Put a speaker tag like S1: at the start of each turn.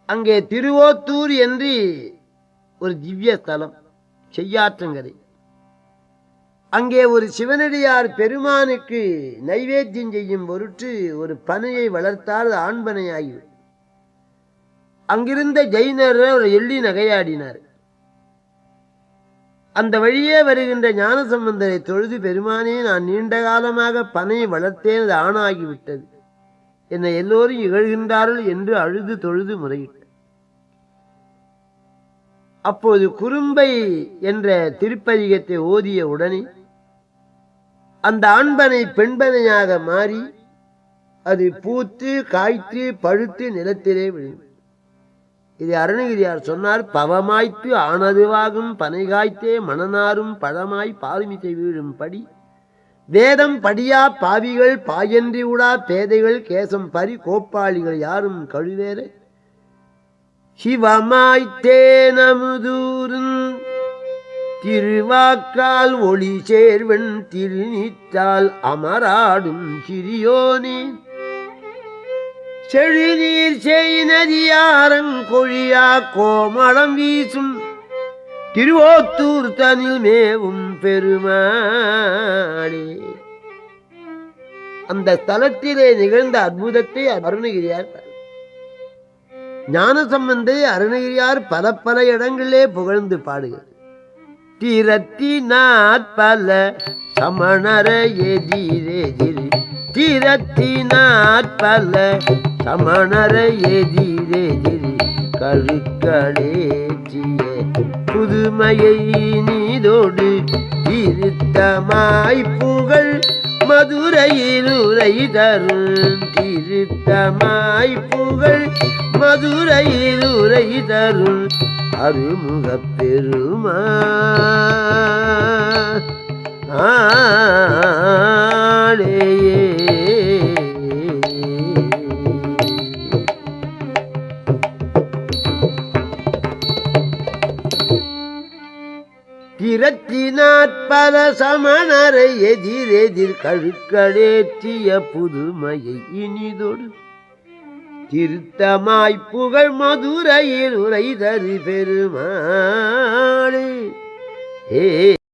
S1: அங்கே திருவோத்தூர் என்று ஒரு திவ்ய ஸ்தலம், செய்யாற்றங்கரை. அங்கே ஒரு சிவனடியார் பெருமானுக்கு நைவேத்தியம் செய்யும் பொருட்டு ஒரு பனையை வளர்த்தால் ஆண்பனையாகி அங்கிருந்த ஜெயினர் ஒரு எள்ளி நகையாடினார். அந்த வழியே வருகின்ற ஞானசம்பந்தரை தொழுது, பெருமானே, நான் நீண்ட காலமாக பனையை வளர்த்தேன், அது ஆணாகிவிட்டது, என்னை எல்லோரும் இகழ்கின்றார்கள் என்று அழுது தொழுது முறையிட்டார். அப்போது குறும்பை என்ற திருப்பதிகத்தை ஓதிய உடனே அந்த ஆண்பனை பெண்பனையாக மாறி அது பூத்து காய்த்து பழுத்து நிலத்திலே விழுந்து. இது அருணகிரியார் சொன்னார், பவமாய்த்து ஆனதுவாகும் பனை காய்த்தே மணனாரும் பழமாய் பாலுமிசை வீழும் படி வேதம் படியா பாவிகள் பாயன்றி உடா பேதைகள் கேசம் பறி கோப்பாளிகள் யாரும் கழுவேற சிவமாய்த்தே நமுதூரும் திருவாக்கால் ஒளி சேர்வன் திருநீற்றால் அமராடும் சிறியோனே செழுநீர் செய் நதியாரங்கொழியா கோமளம் வீசும் திருவோத்தூர் தனில் மேவும் பெருமாளே. அந்த ஸ்தலத்திலே நிகழ்ந்த அற்புதத்தை அருணகிரியார், ஞானசம்பந்தை அருணகிரியார் பல பல இடங்களிலே புகழ்ந்து பாடுகிறார். திரத்தினாற் பல சமணர எதிரெதிர், திரத்தினாற் பல சமணர எதிரெதிர் கருக்களேற்றிய புதுமையை நீதோடு திருத்தமாய் புகழ் மதுரையில் உரை தரும், திருத்தமாய் புகழ் மதுரையில் உரை தரும் அருமுகப் பெருமாளேயே. திரத்தினாற்பல சமணரை எதிரெதிர் கழுக்களேற்றிய புதுமையை இனிதொடு திருத்தமாய் புகழ் மதுரையில் உரை தரு பெருமாளே.